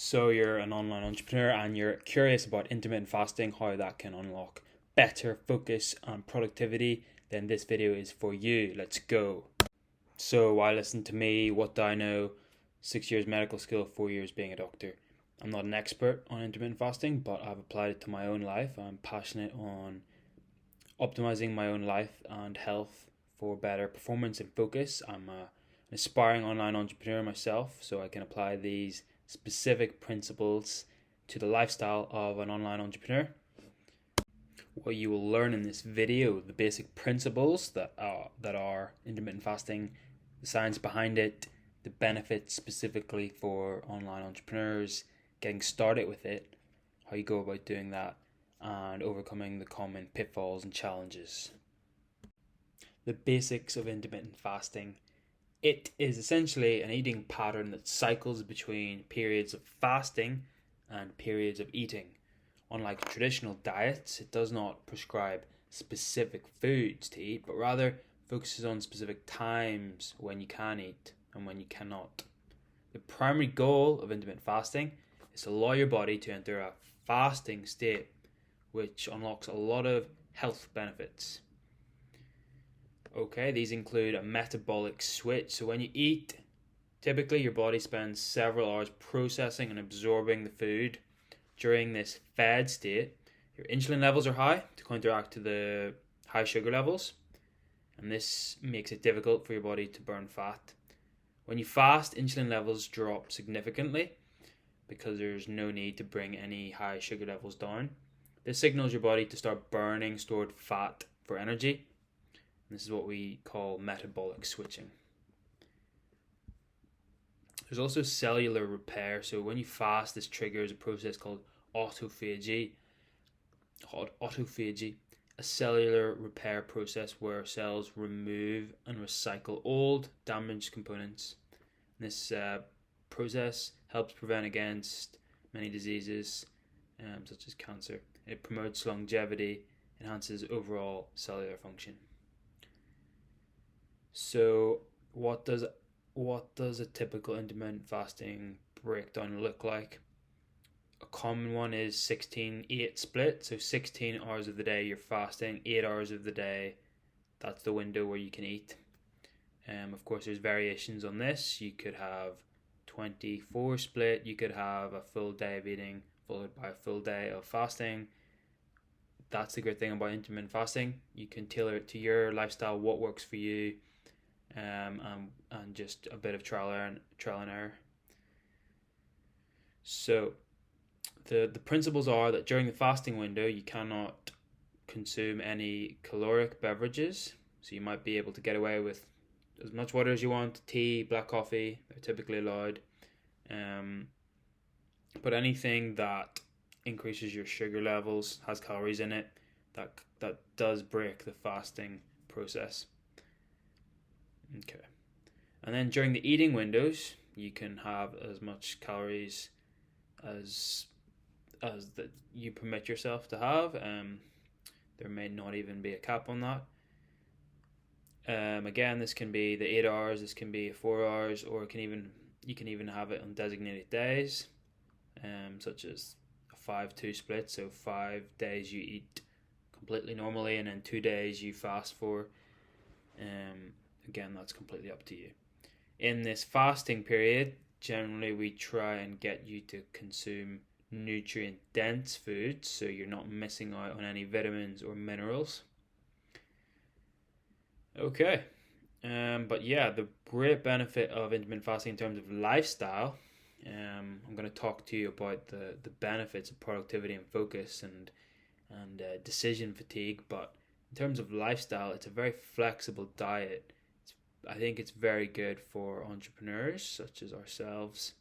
So you're an online entrepreneur and you're curious about intermittent fasting, how that can unlock better focus and productivity, then this video is for you. Let's go. So why listen to me? What do I know? 6 years medical school, 4 years being a doctor. I'm not an expert on intermittent fasting, but I've applied it to my own life. I'm passionate on optimizing my own life and health for better performance and focus. I'm an aspiring online entrepreneur myself, so I can apply these specific principles to the lifestyle of an online entrepreneur. What you will learn in this video, the basic principles that are intermittent fasting, the science behind it, the benefits specifically for online entrepreneurs, getting started with it, how you go about doing that, and overcoming the common pitfalls and challenges. The basics of intermittent fasting. It is essentially an eating pattern that cycles between periods of fasting and periods of eating. Unlike traditional diets, it does not prescribe specific foods to eat, but rather focuses on specific times when you can eat and when you cannot. The primary goal of intermittent fasting is to allow your body to enter a fasting state, which unlocks a lot of health benefits. Okay, these include a metabolic switch. So when you eat, typically your body spends several hours processing and absorbing the food. During this fed state, your insulin levels are high to counteract to the high sugar levels, and this makes it difficult for your body to burn fat. When you fast, insulin levels drop significantly because there's no need to bring any high sugar levels down. This signals your body to start burning stored fat for energy. This is what we call metabolic switching. There's also cellular repair. So when you fast, this triggers a process called autophagy. A cellular repair process where cells remove and recycle old, damaged components. This process helps prevent against many diseases, such as cancer. It promotes longevity, enhances overall cellular function. So what does a typical intermittent fasting breakdown look like? A common one is 16-8 split. So 16 hours of the day you're fasting, 8 hours of the day, that's the window where you can eat. Of course, there's variations on this. You could have 24 split. You could have a full day of eating followed by a full day of fasting. That's the great thing about intermittent fasting. You can tailor it to your lifestyle, what works for you. And just a bit of trial and error. So the principles are that during the fasting window you cannot consume any caloric beverages. So you might be able to get away with as much water as you want, tea, black coffee, they're typically allowed. But anything that increases your sugar levels, has calories in it, that does break the fasting process. Okay. And then during the eating windows, you can have as much calories as that you permit yourself to have. There may not even be a cap on that. Again, this can be the 8 hours, this can be 4 hours, or you can even have it on designated days, such as a 5-2 split. So 5 days you eat completely normally, and then 2 days you fast for. Again, that's completely up to you. In this fasting period, generally we try and get you to consume nutrient-dense foods so you're not missing out on any vitamins or minerals. Okay. But yeah, the great benefit of intermittent fasting in terms of lifestyle, I'm going to talk to you about the benefits of productivity and focus and decision fatigue. But in terms of lifestyle, it's a very flexible diet. I think it's very good for entrepreneurs such as ourselves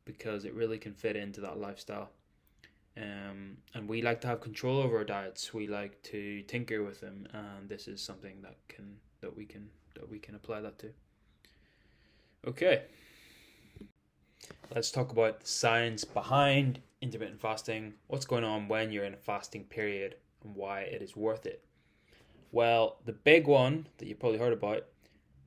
because it really can fit into that lifestyle. And we like to have control over our diets. We like to tinker with them, and this is something that we can apply that to. Okay, let's talk about the science behind intermittent fasting. What's going on when you're in a fasting period and why it is worth it. Well, the big one that you've probably heard about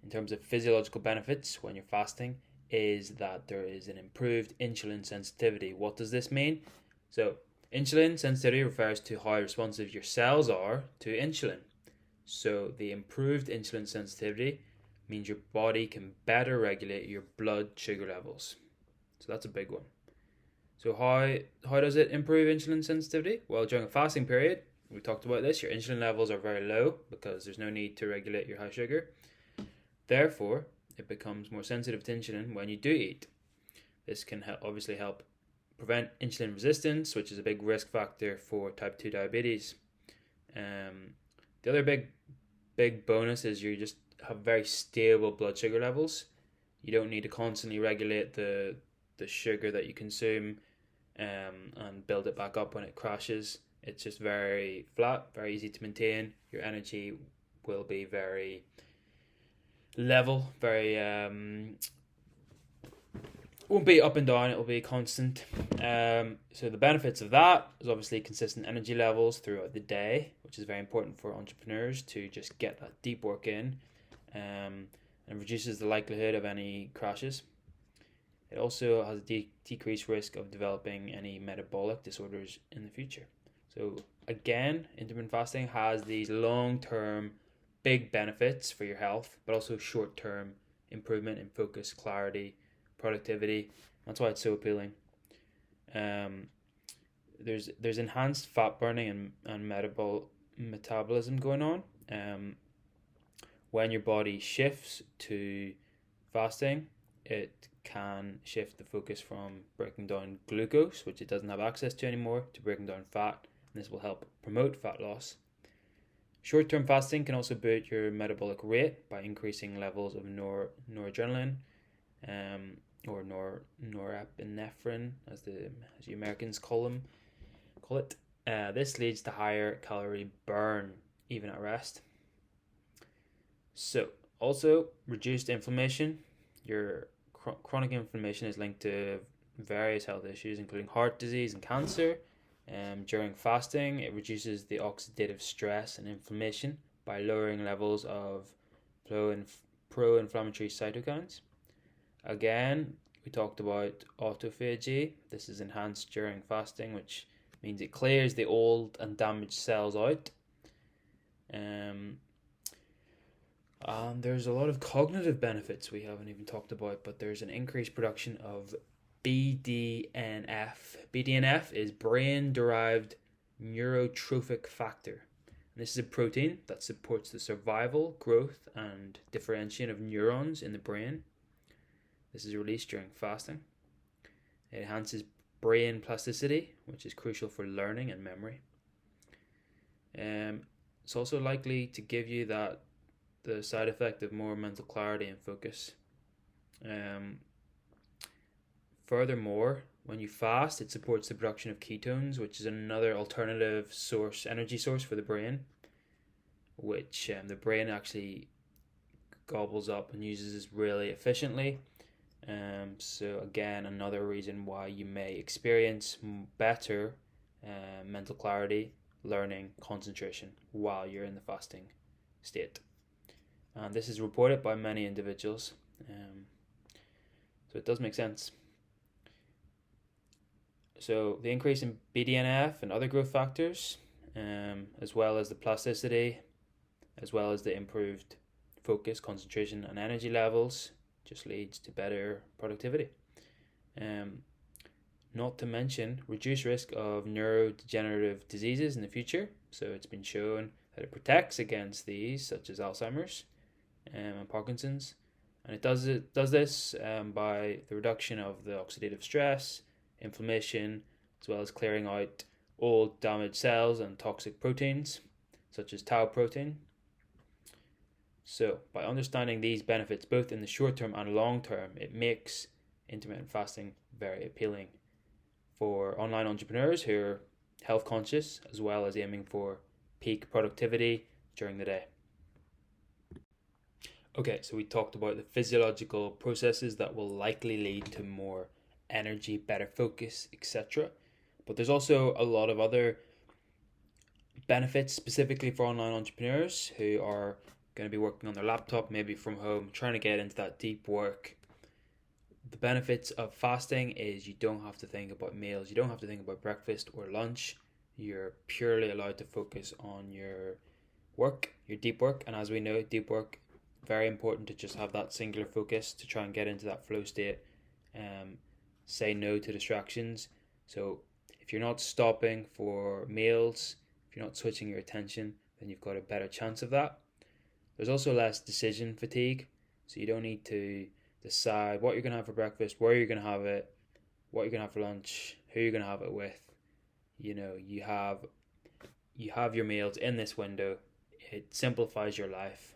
in terms of physiological benefits when you're fasting is that there is an improved insulin sensitivity. What does this mean? So, insulin sensitivity refers to how responsive your cells are to insulin. So, the improved insulin sensitivity means your body can better regulate your blood sugar levels. So, that's a big one. So, how does it improve insulin sensitivity? Well, during a fasting period, we talked about this, your insulin levels are very low because there's no need to regulate your high sugar. Therefore, it becomes more sensitive to insulin when you do eat. This can obviously help prevent insulin resistance, which is a big risk factor for type 2 diabetes. The other big bonus is you just have very stable blood sugar levels. You don't need to constantly regulate the sugar that you consume and build it back up when it crashes. It's just very flat, very easy to maintain. Your energy will be very level, very won't be up and down, it will be constant. So the benefits of that is obviously consistent energy levels throughout the day, which is very important for entrepreneurs to just get that deep work in, and reduces the likelihood of any crashes. It also has a decreased risk of developing any metabolic disorders in the future. So again, intermittent fasting has these long-term big benefits for your health, but also short-term improvement in focus, clarity, productivity. That's why it's so appealing. There's enhanced fat burning and metabolism going on. When your body shifts to fasting, it can shift the focus from breaking down glucose, which it doesn't have access to anymore, to breaking down fat. And this will help promote fat loss. Short-term fasting can also boost your metabolic rate by increasing levels of noradrenaline, or norepinephrine, as the Americans call it. This leads to higher calorie burn even at rest. So, also reduced inflammation. Your chronic inflammation is linked to various health issues, including heart disease and cancer. During fasting, it reduces the oxidative stress and inflammation by lowering levels of pro-inflammatory cytokines. Again, we talked about autophagy. This is enhanced during fasting, which means it clears the old and damaged cells out. And there's a lot of cognitive benefits we haven't even talked about, but there's an increased production of BDNF. BDNF is brain-derived neurotrophic factor. And this is a protein that supports the survival, growth, and differentiation of neurons in the brain. This is released during fasting. It enhances brain plasticity, which is crucial for learning and memory. It's also likely to give you the side effect of more mental clarity and focus. Furthermore, when you fast, it supports the production of ketones, which is another alternative energy source for the brain, which the brain actually gobbles up and uses really efficiently. So again, another reason why you may experience better mental clarity, learning, concentration while you're in the fasting state. And this is reported by many individuals. So it does make sense. So the increase in BDNF and other growth factors, as well as the plasticity, as well as the improved focus, concentration, and energy levels, just leads to better productivity. Not to mention reduced risk of neurodegenerative diseases in the future. So it's been shown that it protects against these, such as Alzheimer's and Parkinson's. And it does this by the reduction of the oxidative stress, inflammation, as well as clearing out old damaged cells and toxic proteins, such as tau protein. So, by understanding these benefits both in the short term and long term, it makes intermittent fasting very appealing for online entrepreneurs who are health conscious, as well as aiming for peak productivity during the day. Okay, so we talked about the physiological processes that will likely lead to more energy, better focus, etc. But there's also a lot of other benefits specifically for online entrepreneurs who are going to be working on their laptop, maybe from home, trying to get into that deep work The benefits of fasting is you don't have to think about meals, you don't have to think about breakfast or lunch. You're purely allowed to focus on your work, your deep work. And as we know, deep work, very important to just have that singular focus to try and get into that flow state. Um, Say no to distractions. So if you're not stopping for meals, if you're not switching your attention, then you've got a better chance of that. There's also less decision fatigue, so you don't need to decide what you're going to have for breakfast, where you're going to have it, what you're going to have for lunch, who you're going to have it with. You have your meals in this window. It simplifies your life,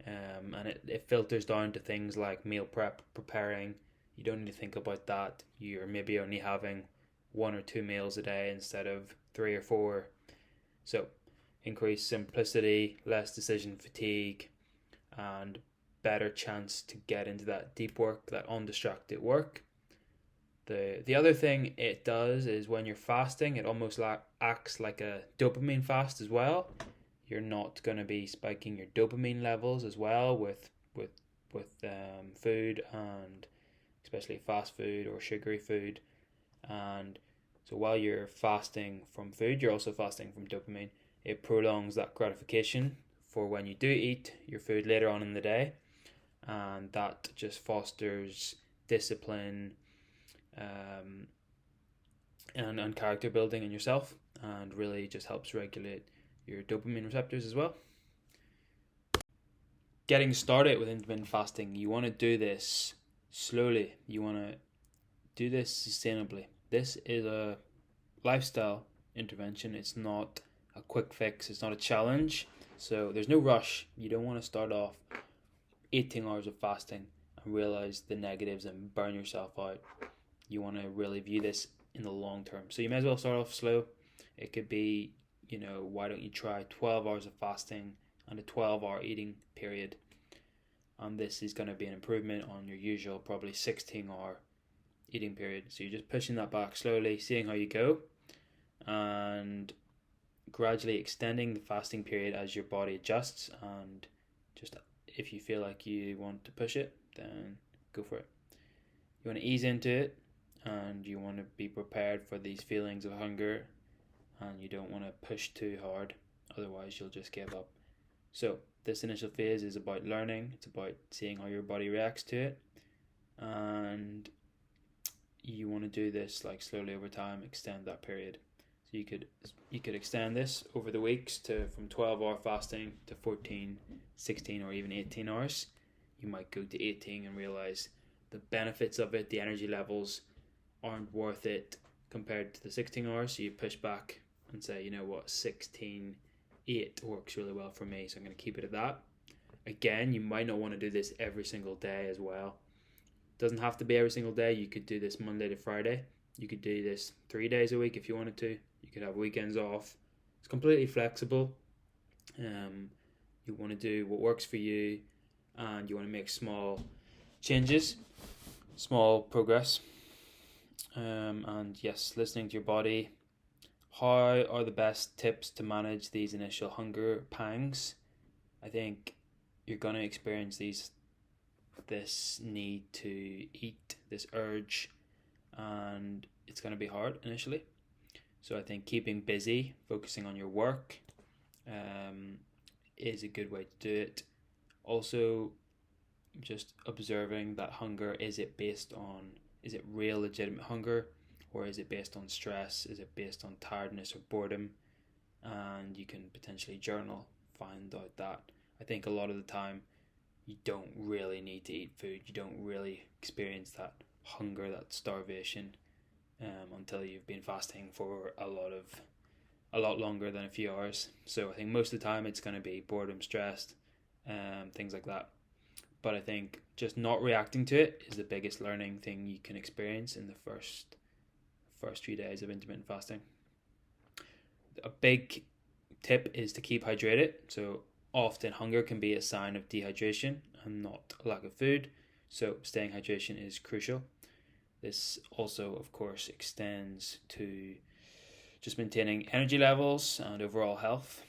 and it filters down to things like meal preparing. You don't need to think about that. You're maybe only having 1 or 2 meals a day instead of 3 or 4. So increased simplicity, less decision fatigue, and better chance to get into that deep work, that undistracted work. The other thing it does is when you're fasting, it almost acts like a dopamine fast as well. You're not going to be spiking your dopamine levels as well with food, and especially fast food or sugary food. And so while you're fasting from food, you're also fasting from dopamine. It prolongs that gratification for when you do eat your food later on in the day, and that just fosters discipline, and character building in yourself, and really just helps regulate your dopamine receptors as well. Getting started with intermittent fasting, you want to do this slowly. You want to do this sustainably. This is a lifestyle intervention. It's not a quick fix. It's not a challenge. So there's no rush. You don't want to start off 18 hours of fasting and realize the negatives and burn yourself out. You want to really view this in the long term. So you may as well start off slow. It could be, why don't you try 12 hours of fasting and a 12-hour eating period? And this is going to be an improvement on your usual probably 16-hour eating period. So you're just pushing that back slowly, seeing how you go, and gradually extending the fasting period as your body adjusts. And just if you feel like you want to push it, then go for it. You want to ease into it, and you want to be prepared for these feelings of hunger, and you don't want to push too hard, otherwise you'll just give up. So this initial phase is about learning. It's about seeing how your body reacts to it, and you want to do this like slowly over time, extend that period. So you could extend this over the weeks to from 12-hour fasting to 14, 16, or even 18 hours. You might go to 18 and realize the benefits of it, the energy levels aren't worth it compared to the 16 hours. So you push back and say, 16-8 works really well for me, so I'm going to keep it at that. Again, you might not want to do this every single day as well. It doesn't have to be every single day. You could do this Monday to Friday. You could do this 3 days a week if you wanted to. You could have weekends off. It's completely flexible. You want to do what works for you, and you want to make small changes, small progress. And yes, listening to your body. How are the best tips to manage these initial hunger pangs? I think you're going to experience this need to eat, this urge, and it's going to be hard initially. So I think keeping busy, focusing on your work, is a good way to do it. Also, just observing that hunger, is it real legitimate hunger, or is it based on stress? Is it based on tiredness or boredom? And you can potentially journal, find out that. I think a lot of the time you don't really need to eat food. You don't really experience that hunger, that starvation, until you've been fasting for a lot longer than a few hours. So I think most of the time it's going to be boredom, stressed, things like that. But I think just not reacting to it is the biggest learning thing you can experience in the first few days of intermittent fasting. A big tip is to keep hydrated. So often hunger can be a sign of dehydration and not a lack of food. So staying hydration is crucial. This also, of course, extends to just maintaining energy levels and overall health.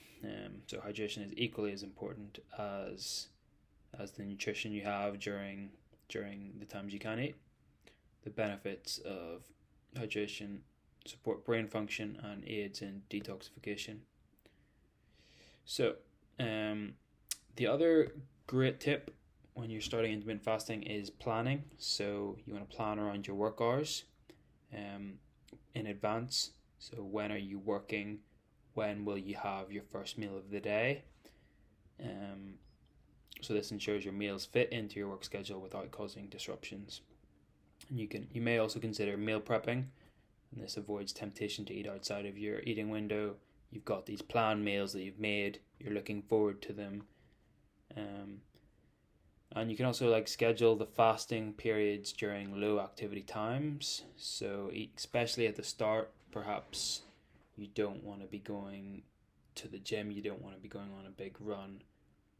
So hydration is equally as important as the nutrition you have during the times you can't eat. the benefits of hydration, support brain function, and aids in detoxification. So, the other great tip when you're starting intermittent fasting is planning. So you want to plan around your work hours in advance. So when are you working? When will you have your first meal of the day? So this ensures your meals fit into your work schedule without causing disruptions. And you may also consider meal prepping, and this avoids temptation to eat outside of your eating window. You've got these planned meals that you've made. You're looking forward to them. And you can also schedule the fasting periods during low activity times. So especially at the start, perhaps you don't want to be going to the gym. You don't want to be going on a big run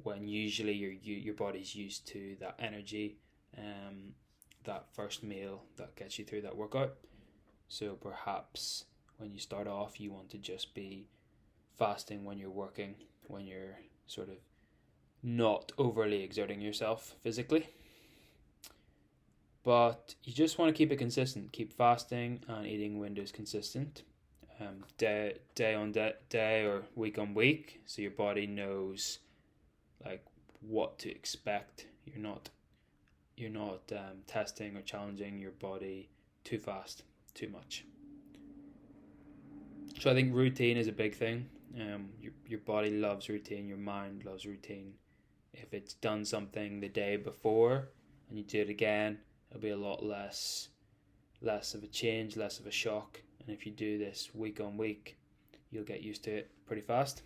when usually your body's used to that energy, that first meal that gets you through that workout. So perhaps when you start off, you want to just be fasting when you're working, when you're sort of not overly exerting yourself physically. But you just want to keep it consistent. Keep fasting and eating windows consistent, day on day or week on week, so your body knows what to expect. You're not testing or challenging your body too fast, too much. So I think routine is a big thing. Your body loves routine. Your mind loves routine. If it's done something the day before and you do it again, it'll be a lot less of a change, less of a shock. And if you do this week on week, you'll get used to it pretty fast,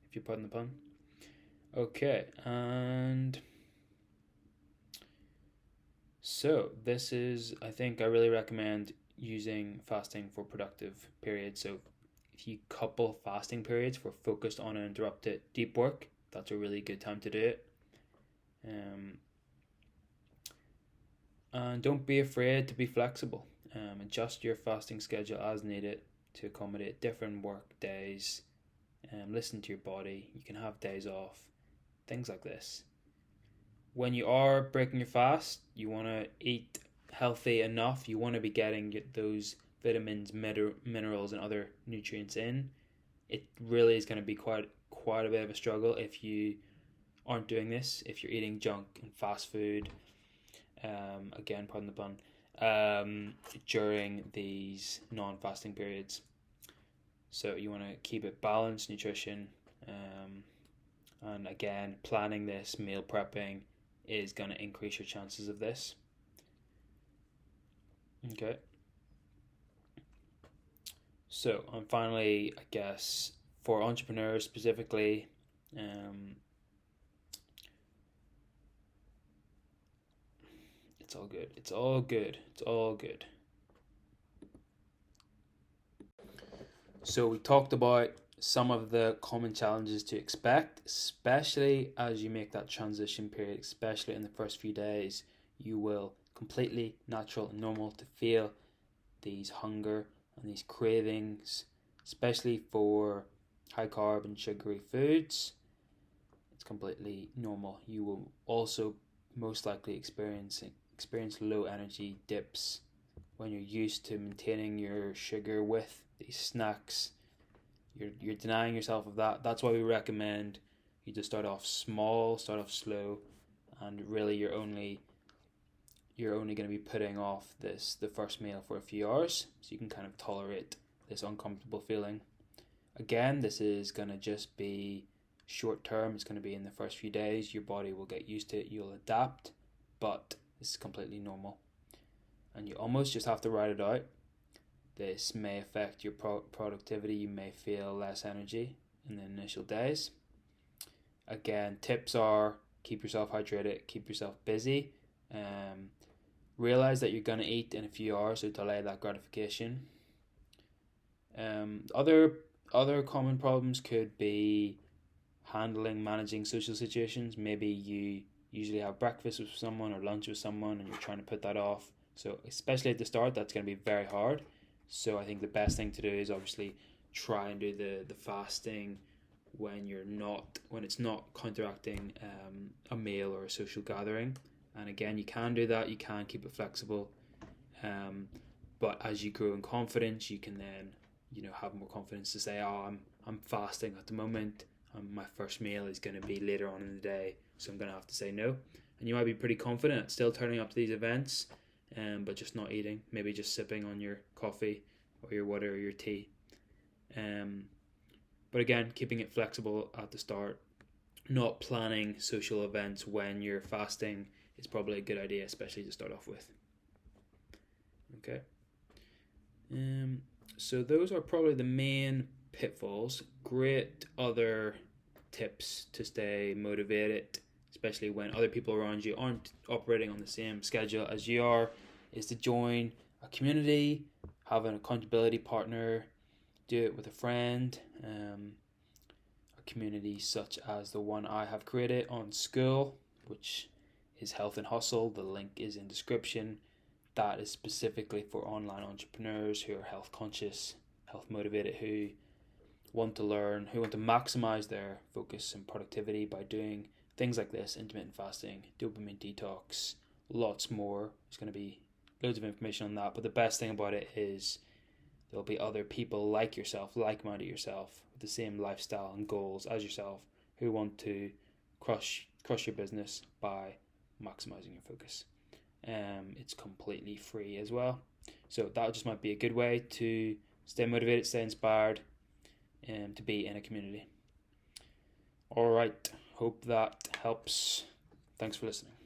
if you pardon the pun. Okay, and so this is, I think I really recommend using fasting for productive periods. So if you couple fasting periods for focused, uninterrupted deep work, that's a really good time to do it. And don't be afraid to be flexible. Adjust your fasting schedule as needed to accommodate different work days. Listen to your body. You can have days off, things like this. When you are breaking your fast, you want to eat healthy enough. You want to be getting those vitamins, minerals, and other nutrients in. It really is going to be quite a bit of a struggle if you aren't doing this, if you're eating junk and fast food, again, pardon the pun, during these non-fasting periods. So you want to keep it balanced nutrition, and again, planning this, meal prepping is going to increase your chances of this. Okay. So, and finally, I guess for entrepreneurs specifically, it's all good. It's all good. It's all good. So we talked about some of the common challenges to expect, especially as you make that transition period, especially in the first few days. You will completely natural and normal to feel these hunger and these cravings, especially for high carb and sugary foods. It's completely normal. You will also most likely experience low energy dips when you're used to maintaining your sugar with these snacks. You're denying yourself of that. That's why we recommend you to start off small, start off slow, and really you're only going to be putting off the first meal for a few hours, so you can kind of tolerate this uncomfortable feeling. Again, this is going to just be short term. It's going to be in the first few days. Your body will get used to it. You'll adapt, but this is completely normal. And you almost just have to ride it out. This may affect your productivity. You may feel less energy in the initial days. Again, tips are keep yourself hydrated, keep yourself busy. Realize that you're going to eat in a few hours, so delay that gratification. Other common problems could be managing social situations. Maybe you usually have breakfast with someone or lunch with someone and you're trying to put that off. So especially at the start, that's going to be very hard. So I think the best thing to do is obviously try and do the fasting when it's not counteracting a meal or a social gathering. And again, you can do that. You can keep it flexible. But as you grow in confidence, you can then, have more confidence to say, oh, I'm fasting at the moment. My first meal is going to be later on in the day, so I'm going to have to say no. And you might be pretty confident at still turning up to these events, but just not eating, maybe just sipping on your coffee or your water or your tea. But again, keeping it flexible at the start, not planning social events when you're fasting is probably a good idea, especially to start off with. Okay. So those are probably the main pitfalls. Great other tips to stay motivated, especially when other people around you aren't operating on the same schedule as you are, is to join a community, have an accountability partner, do it with a friend. A community such as the one I have created on School, which is Health and Hustle. The link is in description. That is specifically for online entrepreneurs who are health conscious, health motivated, who want to learn, who want to maximize their focus and productivity by doing things like this: intermittent fasting, dopamine detox, lots more. There's going to be loads of information on that, but the best thing about it is there'll be other people like yourself, like-minded yourself, with the same lifestyle and goals as yourself, who want to crush your business by maximizing your focus. It's completely free as well, so that just might be a good way to stay motivated, stay inspired, and to be in a community. All right, hope that helps. Thanks for listening.